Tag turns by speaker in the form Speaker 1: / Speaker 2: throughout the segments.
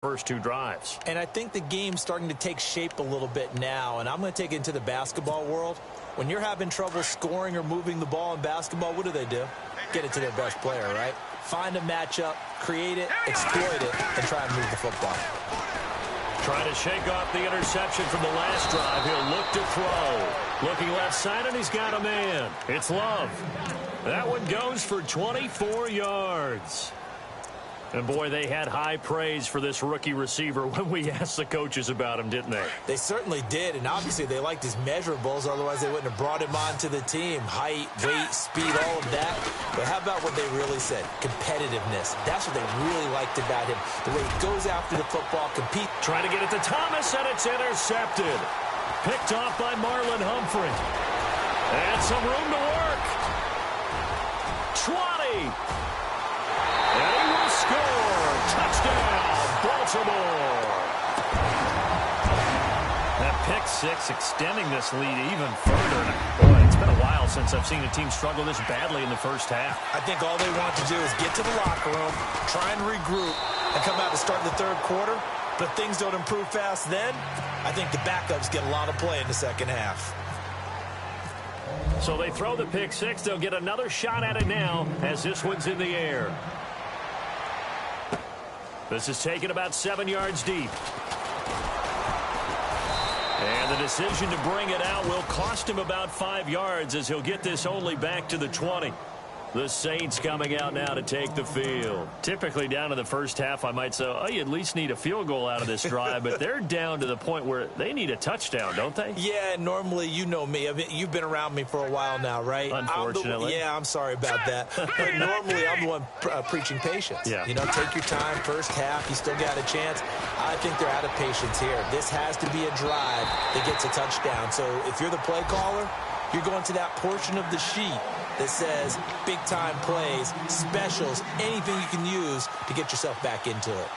Speaker 1: first two drives.
Speaker 2: And I think the game's starting to take shape a little bit now, and I'm going to take it into the basketball world. When you're having trouble scoring or moving the ball in basketball, what do? Get it to their best player, right? Find a matchup, create it, exploit it, and try and move the football.
Speaker 1: Trying to shake off the interception from the last drive. He'll look to throw. Looking left side, and he's got a man. It's Love. That one goes for 24 yards. And, boy, they had high praise for this rookie receiver when we asked the coaches about him, didn't they?
Speaker 2: They certainly did, and obviously they liked his measurables. Otherwise, they wouldn't have brought him onto the team. Height, weight, speed, all of that. But how about what they really said? Competitiveness. That's what they really liked about him. The way he goes after the football, compete.
Speaker 1: Trying to get it to Thomas, and it's intercepted. Picked off by Marlon Humphrey. And some room to work. 20. And he will score. Touchdown, Baltimore. That pick six extending this lead even further. Boy, it's been a while since I've seen a team struggle this badly in the first half.
Speaker 2: I think all they want to do is get to the locker room, try and regroup, and come out to start the third quarter. But if things don't improve fast then, I think the backups get a lot of play in the second half.
Speaker 1: So they throw the pick six. They'll get another shot at it now as this one's in the air. This is taken about 7 yards deep. And the decision to bring it out will cost him about 5 yards as he'll get this only back to the 20. The Saints coming out now to take the field. Typically down in the first half, I might say, oh, you at least need a field goal out of this drive, but they're down to the point where they need a touchdown, don't they?
Speaker 2: Yeah, normally, you know me. I mean, you've been around me for a while now, right?
Speaker 1: Unfortunately.
Speaker 2: I'm sorry about that. But normally, I'm the one preaching patience.
Speaker 1: Yeah.
Speaker 2: You know, take your time, first half, you still got a chance. I think they're out of patience here. This has to be a drive that gets a touchdown. So if you're the play caller, you're going to that portion of the sheet that says big-time plays, specials, anything you can use to get yourself back into it.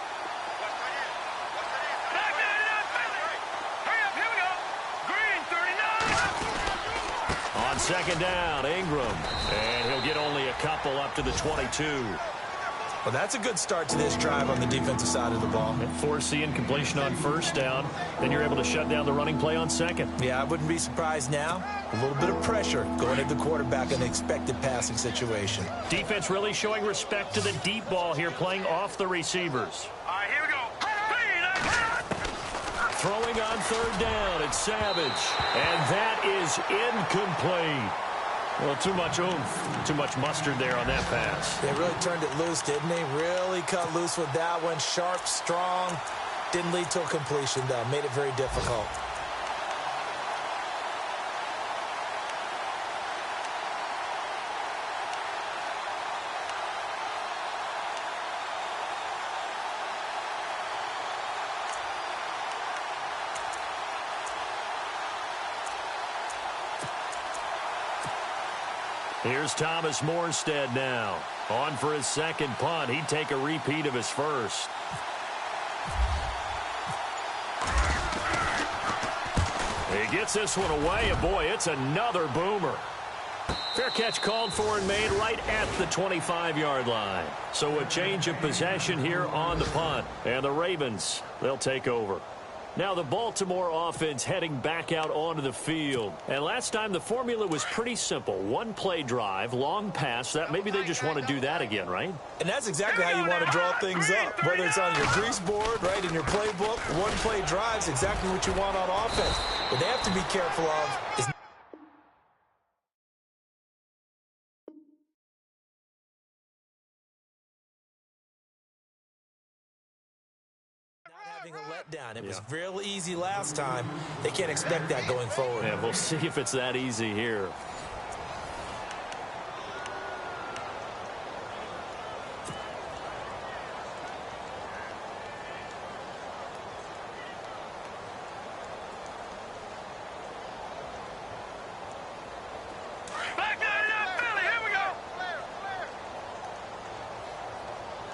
Speaker 1: On second down, Ingram. And he'll get only a couple up to the 22.
Speaker 2: Well, that's a good start to this drive on the defensive side of the ball.
Speaker 1: And forcing completion on first down. Then you're able to shut down the running play on second.
Speaker 2: Yeah, I wouldn't be surprised now. A little bit of pressure going at the quarterback in an expected passing situation.
Speaker 1: Defense really showing respect to the deep ball here, playing off the receivers.
Speaker 3: All right, here we go.
Speaker 1: Throwing on third down, it's Savage. And that is incomplete. Well, too much oomph, too much mustard there on that pass.
Speaker 2: They really turned it loose, didn't they? Really cut loose with that one. Sharp, strong. Didn't lead to a completion, though. Made it very difficult.
Speaker 1: Here's Thomas Morstead now. On for his second punt. He'd take a repeat of his first. He gets this one away, and boy, it's another boomer. Fair catch called for and made right at the 25-yard line. So a change of possession here on the punt. And the Ravens, they'll take over. Now the Baltimore offense heading back out onto the field. And last time the formula was pretty simple. One play drive, long pass. That maybe they just want to do that again, right?
Speaker 2: And that's exactly how you want to draw things up. Whether it's on your grease board, right, in your playbook, one play drive is exactly what you want on offense. What they have to be careful of is having a letdown. It was real easy last time. They can't expect that going forward.
Speaker 1: Yeah, we'll see if it's that easy here.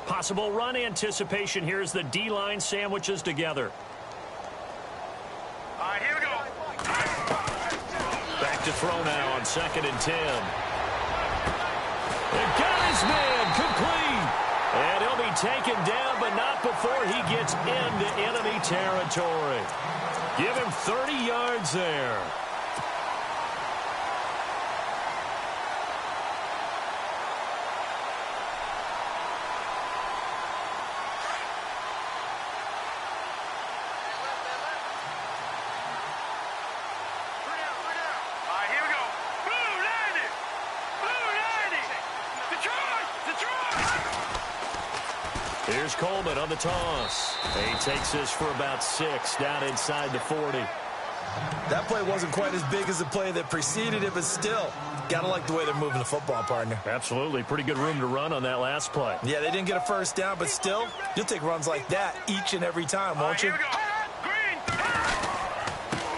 Speaker 1: Possible run anticipation. Here's the D-line sandwiches together.
Speaker 3: All right, here we go.
Speaker 1: Back to throw now on 2nd and 10. And got his man complete. And he'll be taken down, but not before he gets into enemy territory. Give him 30 yards there. Here's Coleman on the toss. He takes this for about 6 down inside the 40.
Speaker 2: That play wasn't quite as big as the play that preceded it, but still, got to like the way they're moving the football, partner.
Speaker 1: Absolutely. Pretty good room to run on that last play.
Speaker 2: Yeah, they didn't get a first down, but still, you'll take runs like that each and every time, won't you?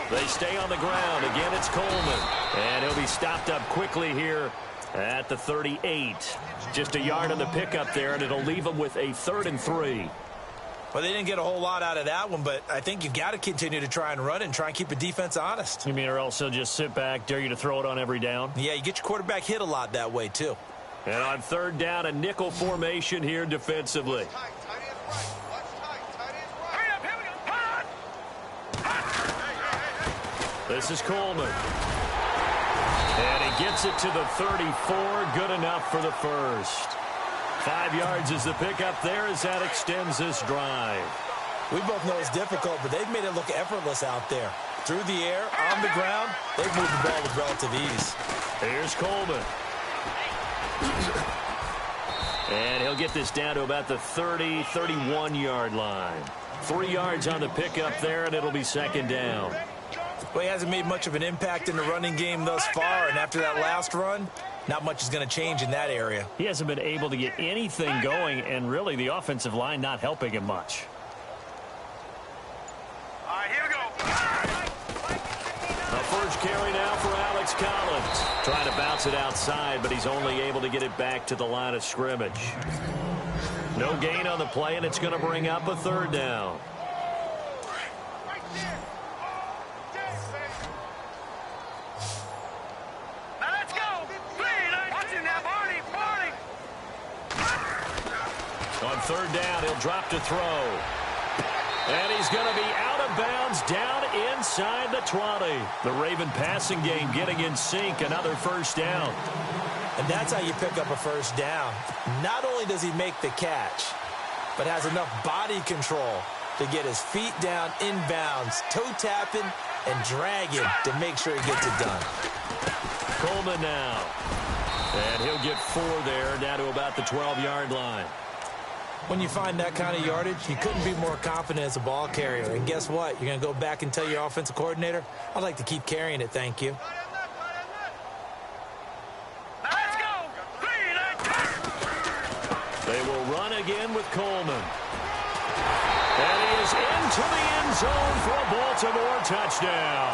Speaker 1: They stay on the ground. Again, it's Coleman. And he'll be stopped up quickly here at the 38. Just a yard on the pickup there, and it'll leave them with a 3rd and 3.
Speaker 2: Well, they didn't get a whole lot out of that one, but I think you've got to continue to try and run and try and keep the defense honest.
Speaker 1: You mean or else they'll just sit back, dare you to throw it on every down?
Speaker 2: Yeah, you get your quarterback hit a lot that way, too.
Speaker 1: And on 3rd down, a nickel formation here defensively. This is Coleman. And he gets it to the 34. Good enough for the first. 5 yards is the pickup there as that extends this drive.
Speaker 2: We both know it's difficult, but they've made it look effortless out there. Through the air, on the ground, they've moved the ball with relative ease.
Speaker 1: Here's Coleman. And he'll get this down to about the 30, 31-yard line. 3 yards on the pickup there, and it'll be 2nd down.
Speaker 2: Well, he hasn't made much of an impact in the running game thus far, and after that last run, not much is going to change in that area.
Speaker 1: He hasn't been able to get anything going, and really the offensive line not helping him much.
Speaker 3: All right, here we go.
Speaker 1: A first carry now for Alex Collins. Trying to bounce it outside, but he's only able to get it back to the line of scrimmage. No gain on the play, and it's going to bring up a 3rd down. On 3rd down, he'll drop to throw. And he's going to be out of bounds down inside the 20. The Raven passing game getting in sync. Another first down.
Speaker 2: And that's how you pick up a first down. Not only does he make the catch, but has enough body control to get his feet down inbounds, toe tapping and dragging to make sure he gets it done.
Speaker 1: Coleman now. And he'll get 4 there, down to about the 12-yard line.
Speaker 2: When you find that kind of yardage, you couldn't be more confident as a ball carrier. And guess what? You're going to go back and tell your offensive coordinator, I'd like to keep carrying it, thank you.
Speaker 3: Let's go.
Speaker 1: They will run again with Coleman. And he is into the end zone for a Baltimore touchdown.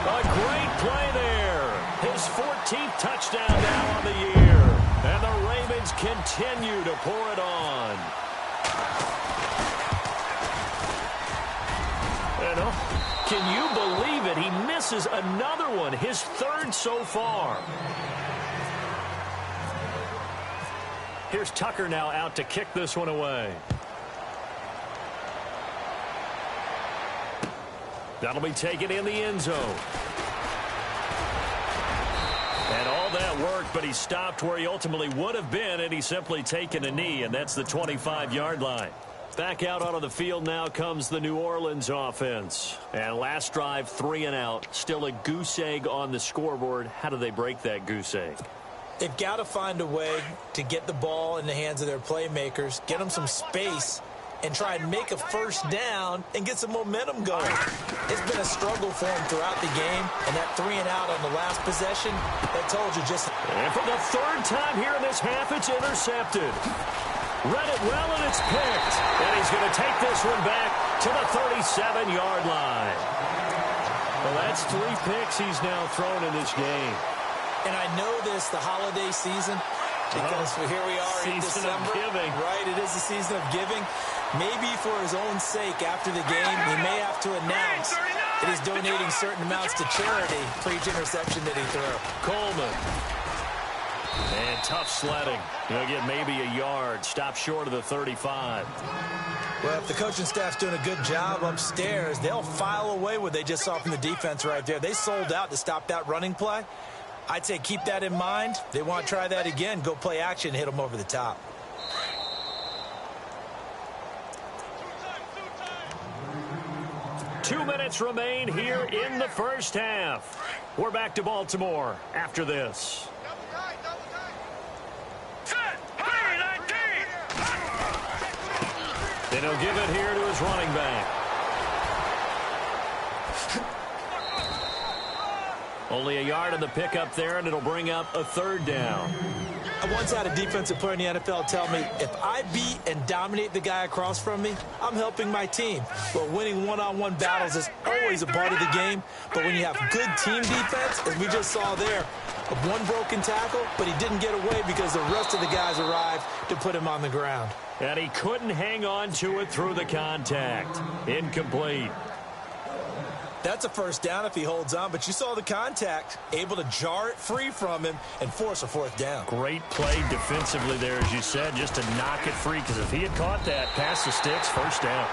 Speaker 1: A great play there. His 14th touchdown now on the year. And the Ravens continue to pour it on. And can you believe it? He misses another one, his 3rd so far. Here's Tucker now out to kick this one away. That'll be taken in the end zone. And all that worked, but he stopped where he ultimately would have been, and he's simply taken a knee, and that's the 25-yard line. Back out onto the field now comes the New Orleans offense. And last drive, 3 and out. Still a goose egg on the scoreboard. How do they break that goose egg?
Speaker 2: They've got to find a way to get the ball in the hands of their playmakers, get them some space, and try and make a first down and get some momentum going. It's been a struggle for him throughout the game, and that 3 and out on the last possession, that told you just...
Speaker 1: And for the 3rd time here in this half, it's intercepted. Read it well, and it's picked. And he's going to take this one back to the 37-yard line. Well, that's 3 picks he's now thrown in this game.
Speaker 2: And I know this, the holiday season, because here we are in December.
Speaker 1: Giving.
Speaker 2: Right, it is the season of giving. Maybe for his own sake after the game, he may have to announce that he's donating certain amounts to charity for each interception that he threw.
Speaker 1: Coleman. And tough sledding. He'll get maybe a yard. Stop short of the 35.
Speaker 2: Well, if the coaching staff's doing a good job upstairs, they'll file away what they just saw from the defense right there. They sold out to stop that running play. I'd say keep that in mind. They want to try that again. Go play action, hit them over the top.
Speaker 1: Two minutes remain here in the first half. We're back to Baltimore after this. Then he'll give it here to his running back. Only a yard on the pickup there, and it'll bring up a third down.
Speaker 2: I once had a defensive player in the NFL tell me, if I beat and dominate the guy across from me, I'm helping my team. But winning one-on-one battles is always a part of the game. But when you have good team defense, as we just saw there, one broken tackle, but he didn't get away because the rest of the guys arrived to put him on the ground.
Speaker 1: And he couldn't hang on to it through the contact. Incomplete.
Speaker 2: That's a first down if he holds on, but you saw the contact, able to jar it free from him and force a fourth down.
Speaker 1: Great play defensively there, as you said, just to knock it free, because if he had caught that, past the sticks, first down.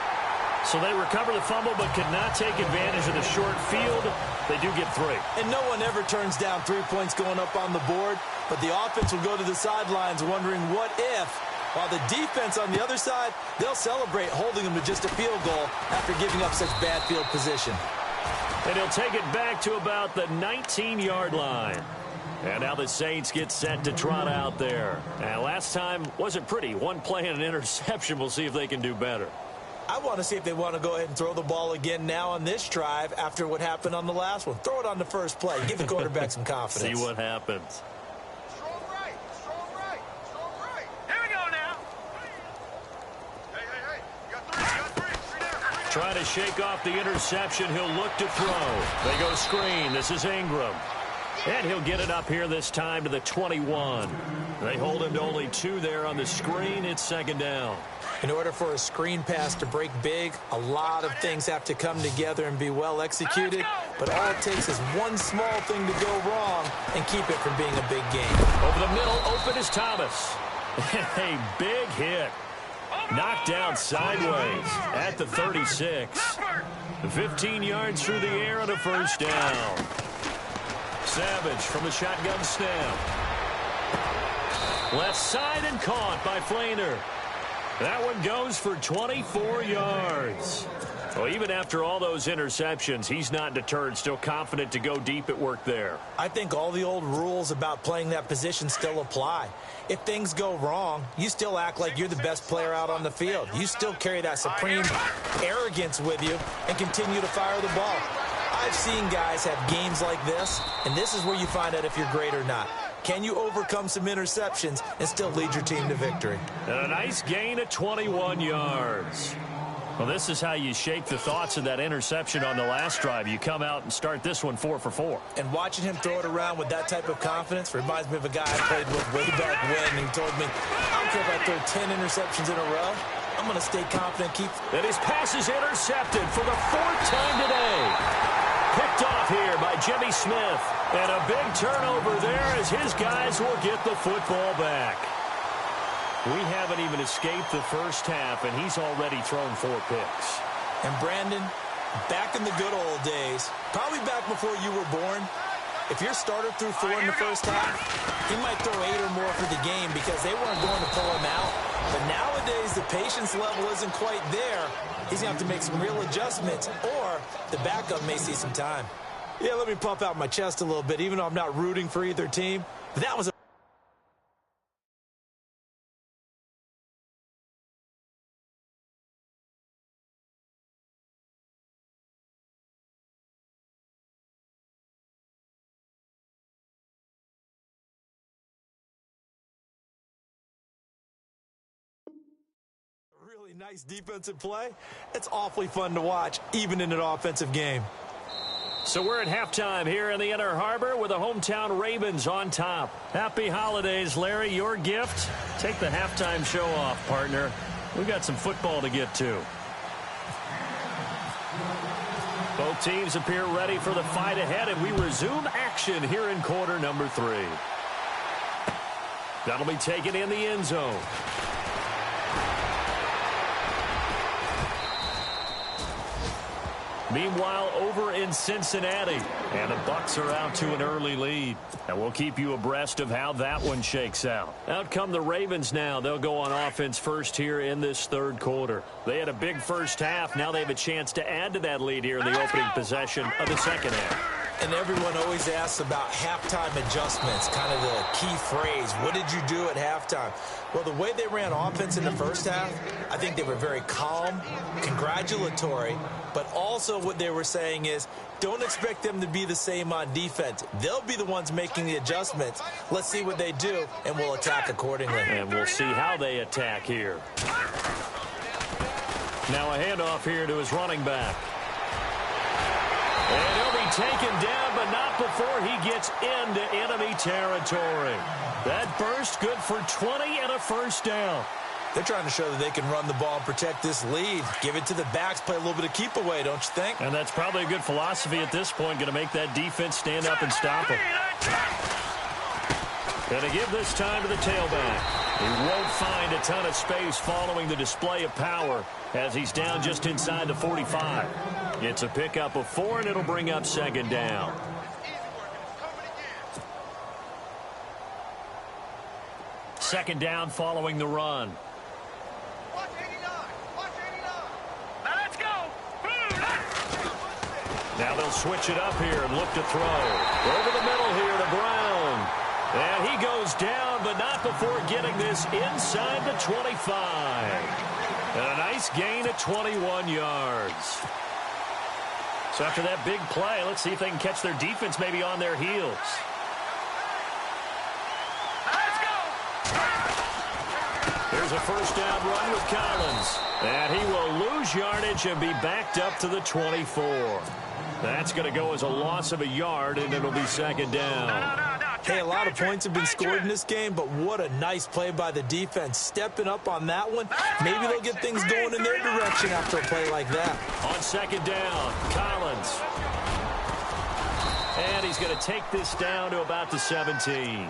Speaker 1: So they recover the fumble but could not take advantage of the short field. They do get 3.
Speaker 2: And no one ever turns down 3 points going up on the board, but the offense will go to the sidelines wondering what if, while the defense on the other side, they'll celebrate holding them to just a field goal after giving up such bad field position.
Speaker 1: And he'll take it back to about the 19-yard line. And now the Saints get set to trot out there. And last time wasn't pretty. One play and an interception. We'll see if they can do better.
Speaker 2: I want to see if they want to go ahead and throw the ball again now on this drive after what happened on the last one. Throw it on the first play. Give the quarterback some confidence.
Speaker 1: See what happens.
Speaker 3: Strong right. Strong right. Strong right. Here we go now. Hey. You got 3. 3 down.
Speaker 1: Trying to shake off the interception. He'll look to throw. They go screen. This is Ingram. And he'll get it up here this time to the 21. They hold him to only 2 there on the screen. It's second down.
Speaker 2: In order for a screen pass to break big, a lot of things have to come together and be well executed. But all it takes is one small thing to go wrong and keep it from being a big game.
Speaker 1: Over the middle, open is Thomas. A big hit. Knocked down sideways at the 36. 15 yards through the air on a first down. Savage from the shotgun snap. Left side and caught by Flainer. That one goes for 24 yards. Well, even after all those interceptions, he's not deterred, still confident to go deep at work there.
Speaker 2: I think all the old rules about playing that position still apply. If things go wrong, you still act like you're the best player out on the field. You still carry that supreme arrogance with you and continue to fire the ball. I've seen guys have games like this, and this is where you find out if you're great or not. Can you overcome some interceptions and still lead your team to victory?
Speaker 1: And a nice gain of 21 yards. Well, this is how you shake the thoughts of that interception on the last drive. You come out and start this one 4 for 4.
Speaker 2: And watching him throw it around with that type of confidence reminds me of a guy I played with way back when. He told me, I don't care if I throw 10 interceptions in a row. I'm going to stay confident, keep...
Speaker 1: And his pass is intercepted for the 4th time today. Picked off here by Jimmy Smith. And a big turnover there as his guys will get the football back. We haven't even escaped the first half, and he's already thrown 4 picks.
Speaker 2: And Brandon, back in the good old days, probably back before you were born, if your starter threw 4 in the first half, he might throw 8 or more for the game because they weren't going to pull him out. But nowadays, the patience level isn't quite there. He's going to have to make some real adjustments, or the backup may see some time. Yeah, let me puff out my chest a little bit, even though I'm not rooting for either team. But that was a really nice defensive play. It's awfully fun to watch, even in an offensive game.
Speaker 1: So we're at halftime here in the Inner Harbor with the hometown Ravens on top. Happy holidays, Larry. Your gift? Take the halftime show off, partner. We've got some football to get to. Both teams appear ready for the fight ahead, and we resume action here in quarter number 3. That'll be taken in the end zone. Meanwhile, over in Cincinnati, and the Bucs are out to an early lead. And we'll keep you abreast of how that one shakes out. Out come the Ravens now. They'll go on offense first here in this third quarter. They had a big first half. Now they have a chance to add to that lead here in the opening possession of the second half.
Speaker 2: And everyone always asks about halftime adjustments, kind of the key phrase. What did you do at halftime? Well, the way they ran offense in the first half, I think they were very calm, congratulatory, but also what they were saying is don't expect them to be the same on defense. They'll be the ones making the adjustments. Let's see what they do, and we'll attack accordingly.
Speaker 1: And we'll see how they attack here. Now a handoff here to his running back. And he'll be taken down, but not before he gets into enemy territory. That burst good for 20 and a first down.
Speaker 2: They're trying to show that they can run the ball and protect this lead. Give it to the backs, play a little bit of keep away, don't you think?
Speaker 1: And that's probably a good philosophy at this point, going to make that defense stand up and stop him. Going to give this time to the tailback. He won't find a ton of space following the display of power as he's down just inside the 45. It's a pickup of 4, and it'll bring up second down. Second down following the run.
Speaker 3: Watch 89. Watch 89.
Speaker 4: Now let's go.
Speaker 1: Now they'll switch it up here and look to throw. Over the middle here to Brown. And he goes down, but not before getting this inside the 25. And a nice gain of 21 yards. So after that big play, let's see if they can catch their defense maybe on their heels. Here's a first down run with Collins. And he will lose yardage and be backed up to the 24. That's going to go as a loss of a yard, and it'll be second down.
Speaker 2: Hey, a lot of points have been scored in this game, but what a nice play by the defense. Stepping up on that one, maybe they'll get things going in their direction after a play like that.
Speaker 1: On second down, Collins. And he's going to take this down to about the 17.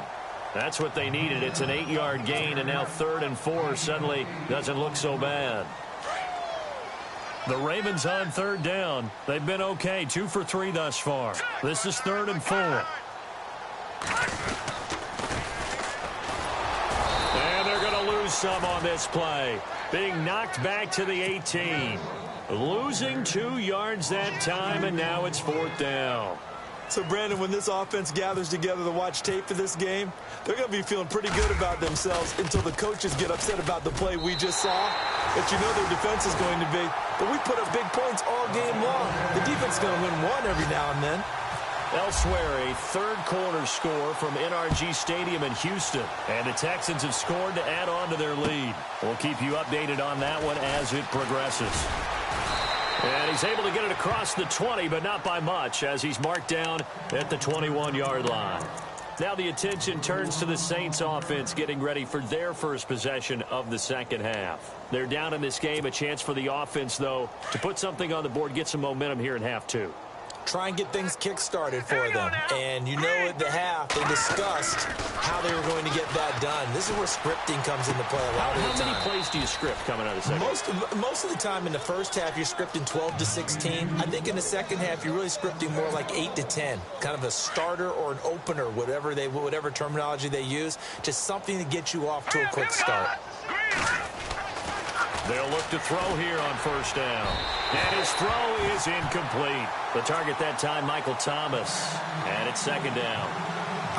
Speaker 1: That's what they needed. It's an 8-yard gain, and now 3rd and 4 suddenly doesn't look so bad. The Ravens on third down. They've been okay, 2 for 3 thus far. This is 3rd and 4. And they're going to lose some on this play. Being knocked back to the 18. Losing 2 yards that time, and now it's 4th down.
Speaker 2: So, Brandon, when this offense gathers together to watch tape for this game, they're going to be feeling pretty good about themselves until the coaches get upset about the play we just saw. But you know their defense is going to be. But we put up big points all game long. The defense is going to win one every now and then.
Speaker 1: Elsewhere, a third-quarter score from NRG Stadium in Houston. And the Texans have scored to add on to their lead. We'll keep you updated on that one as it progresses. And he's able to get it across the 20, but not by much, as he's marked down at the 21-yard line. Now the attention turns to the Saints offense getting ready for their first possession of the second half. They're down in this game. A chance for the offense, though, to put something on the board, get some momentum here in half 2.
Speaker 2: Try and get things kick-started for them. And you know at the half, they discussed how they were going to get that done. This is where scripting comes into play a lot of the time.
Speaker 1: How many plays do you script coming out of the second?
Speaker 2: Most of the time in the first half, you're scripting 12 to 16. I think in the second half, you're really scripting more like 8 to 10. Kind of a starter or an opener, whatever terminology they use. Just something to get you off to a quick start.
Speaker 1: They'll look to throw here on first down. And his throw is incomplete. The target that time, Michael Thomas. And it's second down.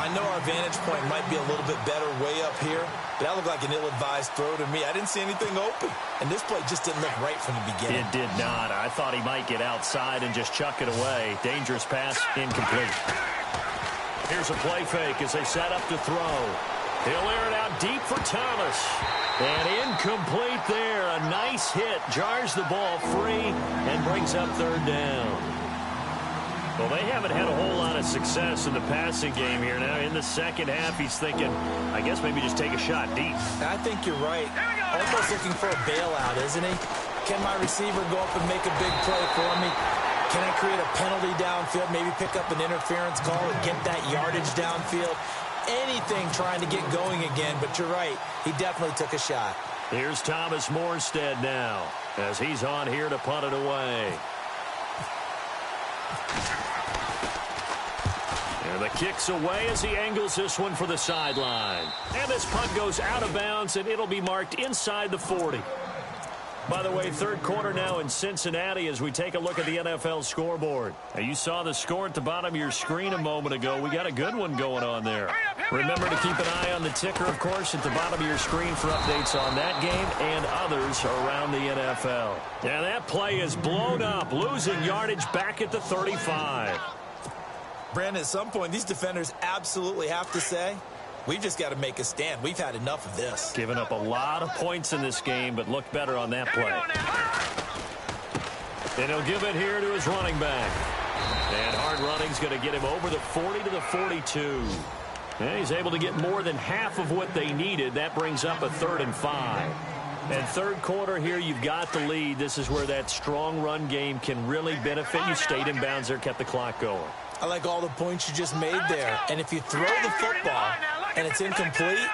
Speaker 2: I know our vantage point might be a little bit better way up here, but that looked like an ill-advised throw to me. I didn't see anything open. And this play just didn't look right from the beginning.
Speaker 1: It did not. I thought he might get outside and just chuck it away. Dangerous pass, incomplete. Here's a play fake as they set up to throw. He'll air it out deep for Thomas. And incomplete there. A nice hit. Jars the ball free and brings up third down. Well, they haven't had a whole lot of success in the passing game here. Now, in the second half, he's thinking, I guess maybe just take a shot deep.
Speaker 2: I think you're right. Almost looking for a bailout, isn't he? Can my receiver go up and make a big play for me? Can I create a penalty downfield, maybe pick up an interference call and get that yardage downfield? anything trying to get going again, but you're right. He definitely took a shot.
Speaker 1: Here's Thomas Morstead now as he's on here to punt it away. And the kick's away as he angles this one for the sideline. And this punt goes out of bounds, and it'll be marked inside the 40. By the way, third quarter now in Cincinnati as we take a look at the NFL scoreboard. Now, you saw the score at the bottom of your screen a moment ago. We got a good one going on there. Remember to keep an eye on the ticker, of course, at the bottom of your screen for updates on that game and others around the NFL. And that play is blown up, losing yardage back at the 35.
Speaker 2: Brandon, at some point, these defenders absolutely have to say, we've just got to make a stand. We've had enough of this.
Speaker 1: Giving up a lot of points in this game, but looked better on that play. And he'll give it here to his running back. And hard running's going to get him over the 40 to the 42. And he's able to get more than half of what they needed. That brings up a 3rd and 5. And third quarter here, you've got the lead. This is where that strong run game can really benefit you. Stayed in bounds there, kept the clock going.
Speaker 2: I like all the points you just made there. And if you throw the football and it's incomplete,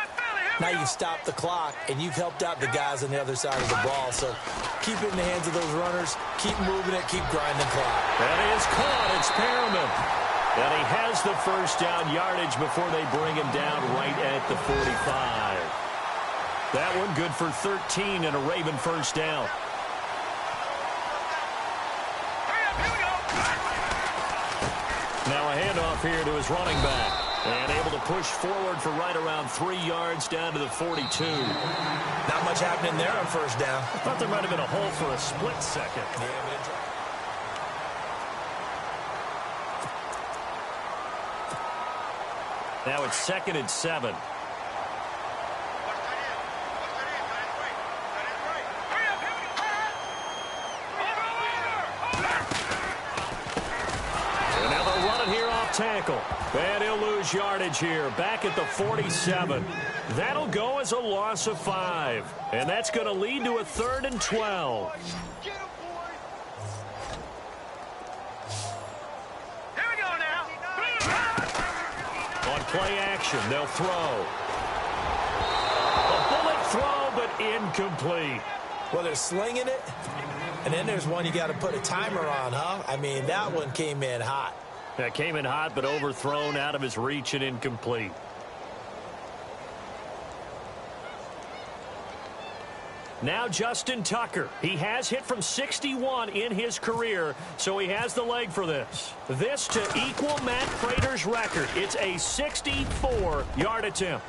Speaker 2: now you've stopped the clock and you've helped out the guys on the other side of the ball. So keep it in the hands of those runners. Keep moving it. Keep grinding clock.
Speaker 1: That is caught. It's Perriman. And he has the first down yardage before they bring him down right at the 45. That one good for 13 and a Raven first down. Now a handoff here to his running back. And able to push forward for right around 3 yards down to the 42.
Speaker 2: Not much happening there on first down.
Speaker 1: I thought there might have been a hole for a split second. Now it's 2nd and 7. And now they'll run it here off tackle. And he'll lose yardage here. Back at the 47. That'll go as a loss of 5. And that's going to lead to a 3rd and 12. Play action. They'll throw. A bullet throw, but incomplete.
Speaker 2: Well, they're slinging it, and then there's one you got to put a timer on, huh? I mean, that one came in hot.
Speaker 1: That came in hot, but overthrown, out of his reach and incomplete. Now Justin Tucker. He has hit from 61 in his career, so he has the leg for this. This to equal Matt Prater's record. It's a 64-yard attempt.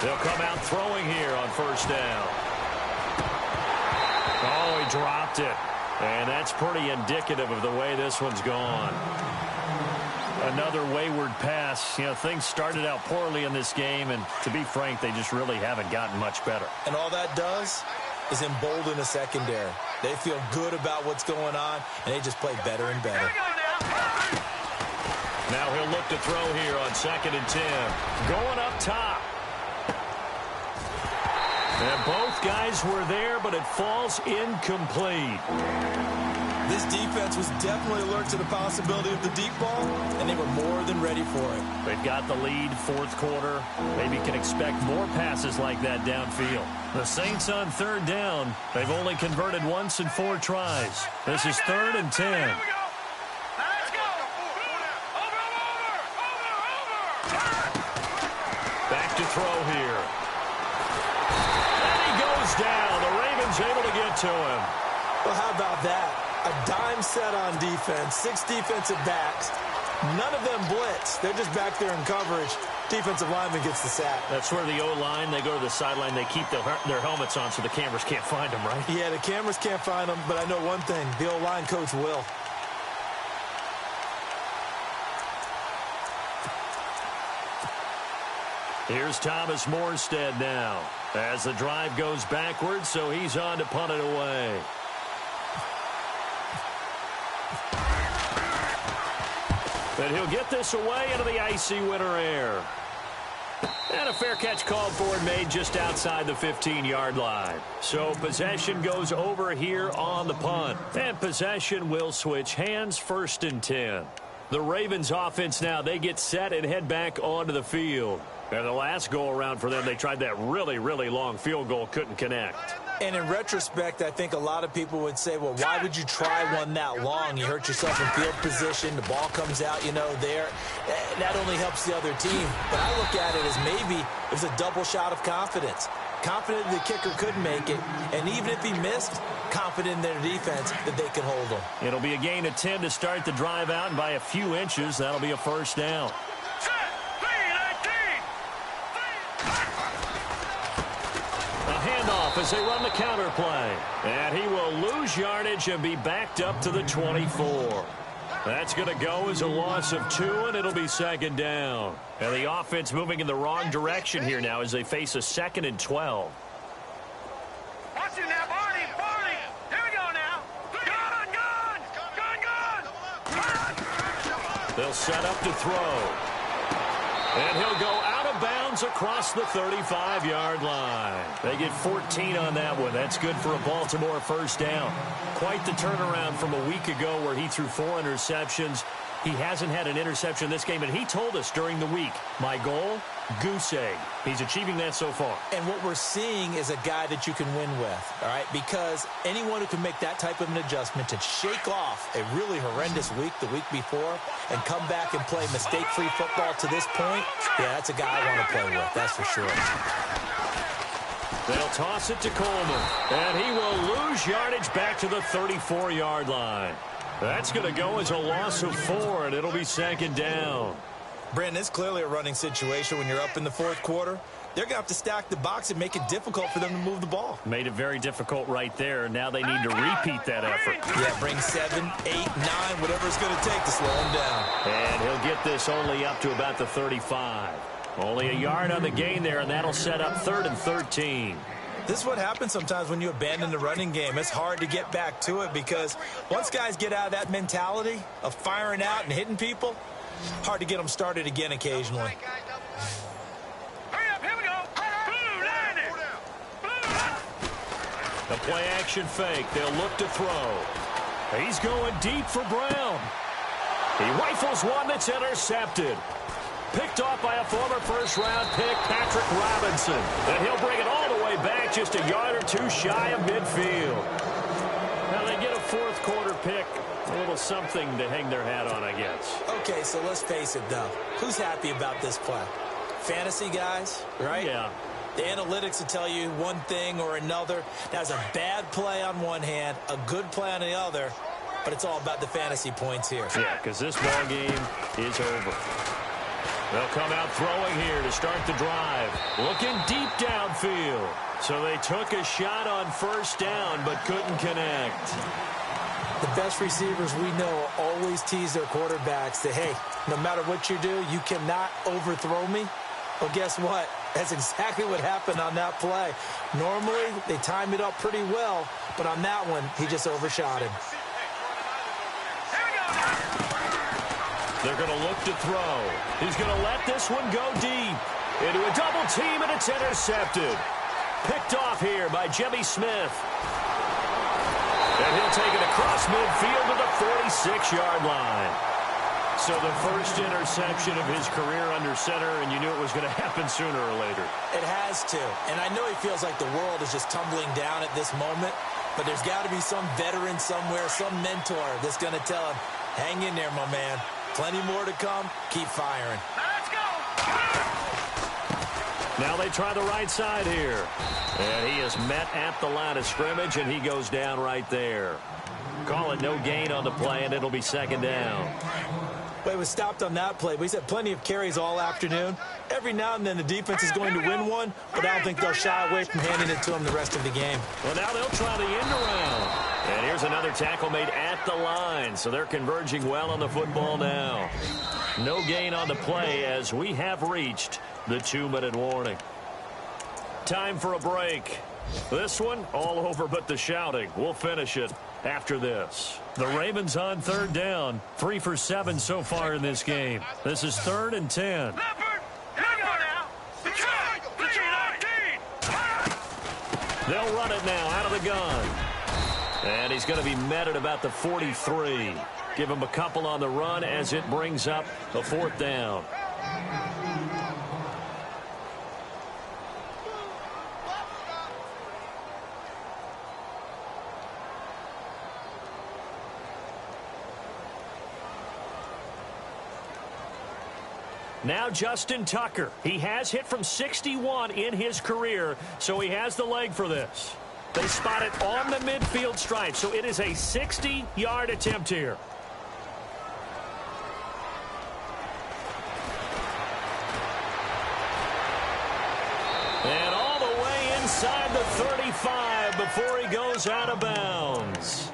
Speaker 1: They'll come out throwing here on first down. Oh, he dropped it. And that's pretty indicative of the way this one's gone. Another wayward pass. You know, things started out poorly in this game, and to be frank, they just really haven't gotten much better.
Speaker 2: And all that does is embolden the secondary. They feel good about what's going on, and they just play better and better.
Speaker 1: Now he'll look to throw here on 2nd and 10. Going up top. And both guys were there, but it falls incomplete.
Speaker 2: This defense was definitely alert to the possibility of the deep ball, and they were more than ready for it.
Speaker 1: They've got the lead, fourth quarter. Maybe can expect more passes like that downfield. The Saints on 3rd down. They've only converted once in 4 tries. This is 3rd and 10. Back to throw here. And he goes down. The Ravens able to get to him.
Speaker 2: Well, how about that? A dime set on defense, 6 defensive backs. None of them blitz. They're just back there in coverage. Defensive lineman gets the sack.
Speaker 1: That's where the O-line, they go to the sideline, they keep their helmets on so the cameras can't find them, right?
Speaker 2: Yeah, the cameras can't find them, but I know one thing. The O-line coach will.
Speaker 1: Here's Thomas Morstead now as the drive goes backwards, so he's on to punt it away. But he'll get this away into the icy winter air. And a fair catch called for and made just outside the 15-yard line. So possession goes over here on the punt. And possession will switch hands, 1st and 10. The Ravens offense now, they get set and head back onto the field. And the last go-around for them, they tried that really, really long field goal, couldn't connect.
Speaker 2: And in retrospect, I think a lot of people would say, well, why would you try one that long? You hurt yourself in field position. The ball comes out, there. That only helps the other team. But I look at it as maybe it was a double shot of confidence. Confident the kicker could make it. And even if he missed, confident in their defense that they could hold him.
Speaker 1: It'll be a gain of 10 to start the drive out, and by a few inches, that'll be a 1st down. As they run the counter play. And he will lose yardage and be backed up to the 24. That's going to go as a loss of 2, and it'll be 2nd down. And the offense moving in the wrong direction here now as they face a 2nd and 12.
Speaker 3: Watch it now, Barney. Here we go now. Gun.
Speaker 1: They'll set up to throw. And he'll go out of bounds across the 35-yard line. They get 14 on that one. That's good for a Baltimore 1st down. Quite the turnaround from a week ago where he threw 4 interceptions. He hasn't had an interception this game, and he told us during the week, my goal, goose egg. He's achieving that so far.
Speaker 2: And what we're seeing is a guy that you can win with, all right? Because anyone who can make that type of an adjustment to shake off a really horrendous week the week before and come back and play mistake-free football to this point, yeah, that's a guy I want to play with, that's for sure.
Speaker 1: They'll toss it to Coleman, and he will lose yardage back to the 34-yard line. That's going to go as a loss of 4, and it'll be 2nd down.
Speaker 2: Brandon, it's clearly a running situation when you're up in the 4th quarter. They're going to have to stack the box and make it difficult for them to move the ball.
Speaker 1: Made it very difficult right there. Now they need to repeat that effort.
Speaker 2: Yeah, bring 7, 8, 9, whatever it's going to take to slow him down.
Speaker 1: And he'll get this only up to about the 35. Only a yard on the gain there, and that'll set up 3rd and 13.
Speaker 2: This is what happens sometimes when you abandon the running game. It's hard to get back to it because once guys get out of that mentality of firing out and hitting people, hard to get them started again occasionally.
Speaker 3: Hurry up, here we go. Blue, line it.
Speaker 1: The play action fake. They'll look to throw. He's going deep for Brown. He rifles one that's intercepted. Picked off by a former first-round pick, Patrick Robinson. And he'll bring it all the way back just a yard or 2 shy of midfield. Now they get a 4th quarter pick. A little something to hang their hat on, I guess.
Speaker 2: Okay, so let's face it, though. Who's happy about this play? Fantasy guys, right?
Speaker 1: Yeah.
Speaker 2: The analytics will tell you one thing or another. That's a bad play on one hand, a good play on the other, but it's all about the fantasy points here.
Speaker 1: Yeah, because this ball game is over. They'll come out throwing here to start the drive. Looking deep downfield. So they took a shot on 1st down but couldn't connect.
Speaker 2: The best receivers we know always tease their quarterbacks that, hey, no matter what you do, you cannot overthrow me. Well, guess what? That's exactly what happened on that play. Normally, they time it up pretty well, but on that one, he just overshot him.
Speaker 1: They're going to look to throw. He's going to let this one go deep. Into a double team, and it's intercepted. Picked off here by Jimmy Smith. And he'll take it across midfield to the 46-yard line. So the first interception of his career under center, and you knew it was going to happen sooner or later.
Speaker 2: It has to. And I know he feels like the world is just tumbling down at this moment, but there's got to be some veteran somewhere, some mentor that's going to tell him, hang in there, my man. Plenty more to come. Keep firing.
Speaker 3: Let's go.
Speaker 1: Now they try the right side here. And he is met at the line of scrimmage, and he goes down right there. Call it no gain on the play, and it'll be 2nd down.
Speaker 2: Well, it was stopped on that play. He's had plenty of carries all afternoon. Every now and then the defense is going to win one, but I don't think they'll shy away from handing it to him the rest of the game.
Speaker 1: Well, now they'll try the end around. And here's another tackle made at the line, so they're converging well on the football now. No gain on the play as we have reached the 2-minute warning. Time for a break. This one, all over but the shouting. We'll finish it after this. The Ravens on 3rd down. 3 for 7 so far in this game. This is 3rd and 10. They'll run it now out of the gun. And he's going to be met at about the 43. Give him a couple on the run as it brings up a 4th down. Now Justin Tucker. He has hit from 61 in his career, so he has the leg for this. They spot it on the midfield stripe, so it is a 60-yard attempt here. And all the way inside the 35 before he goes out of bounds.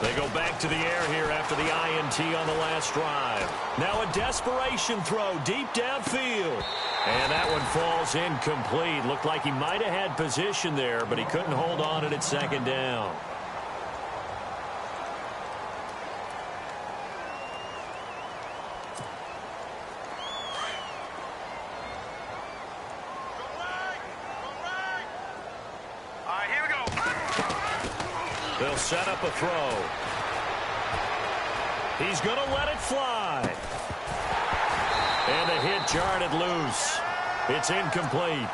Speaker 1: They go back to the air here after the INT on the last drive. Now a desperation throw deep downfield. And that one falls incomplete. Looked like he might have had position there, but he couldn't hold on at 2nd down. They'll set up a throw. He's going to let it fly. And the hit jarred it loose. It's incomplete.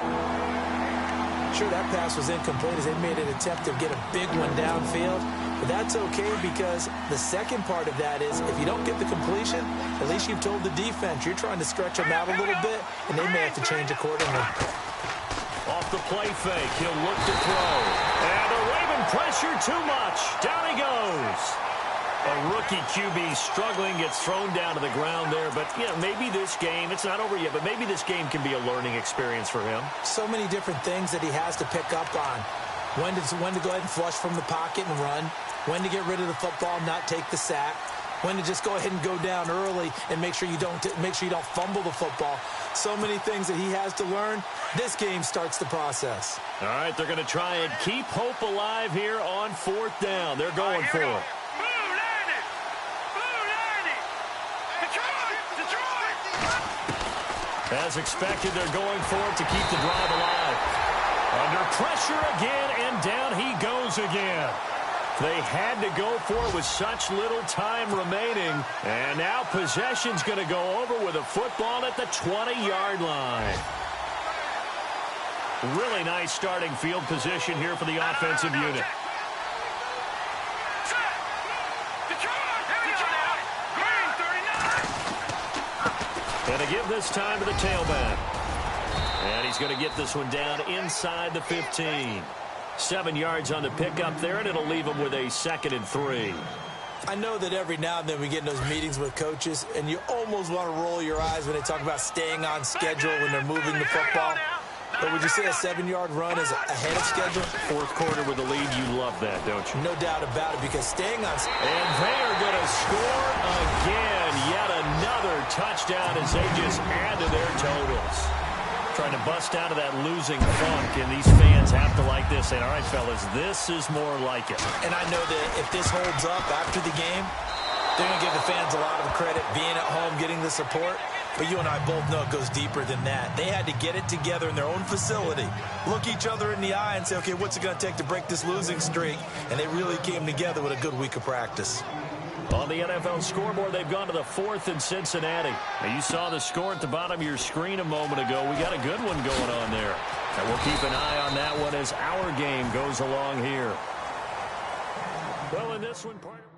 Speaker 2: Sure, that pass was incomplete as they made an attempt to get a big one downfield. But that's okay because the second part of that is if you don't get the completion, at least you've told the defense you're trying to stretch them out a little bit, and they may have to change accordingly.
Speaker 1: Off the play fake, he'll look to throw. And the Raven pressure too much. Down he goes. A rookie QB struggling, gets thrown down to the ground there. But, yeah, maybe this game, it's not over yet, but maybe this game can be a learning experience for him. So many different things that he has to pick up on. When to go ahead and flush from the pocket and run. When to get rid of the football and not take the sack. When to just go ahead and go down early and make sure you don't fumble the football. So many things that he has to learn. This game starts the process. All right, they're going to try and keep hope alive here on 4th down. They're going for it. As expected, they're going for it to keep the drive alive. Under pressure again, and down he goes again. They had to go for it with such little time remaining. And now possession's going to go over with a football at the 20-yard line. Really nice starting field position here for the offensive unit. And to give this time to the tailback. And he's going to get this one down inside the 15. 7 yards on the pickup there, and it'll leave him with a 2nd and 3. I know that every now and then we get in those meetings with coaches, and you almost want to roll your eyes when they talk about staying on schedule when they're moving the football. But would you say a 7-yard run is ahead of schedule? 4th quarter with the lead, you love that, don't you? No doubt about it, because staying on... And they are going to score again. Yet another touchdown as they just add to their totals. Trying to bust out of that losing funk, and these fans have to like this. Saying, all right, fellas, this is more like it. And I know that if this holds up after the game, they're going to give the fans a lot of credit, being at home, getting the support. But you and I both know it goes deeper than that. They had to get it together in their own facility, look each other in the eye and say, okay, what's it going to take to break this losing streak? And they really came together with a good week of practice. On the NFL scoreboard, they've gone to the 4th in Cincinnati. Now, you saw the score at the bottom of your screen a moment ago. We got a good one going on there. And we'll keep an eye on that one as our game goes along here. Well, in this one, part of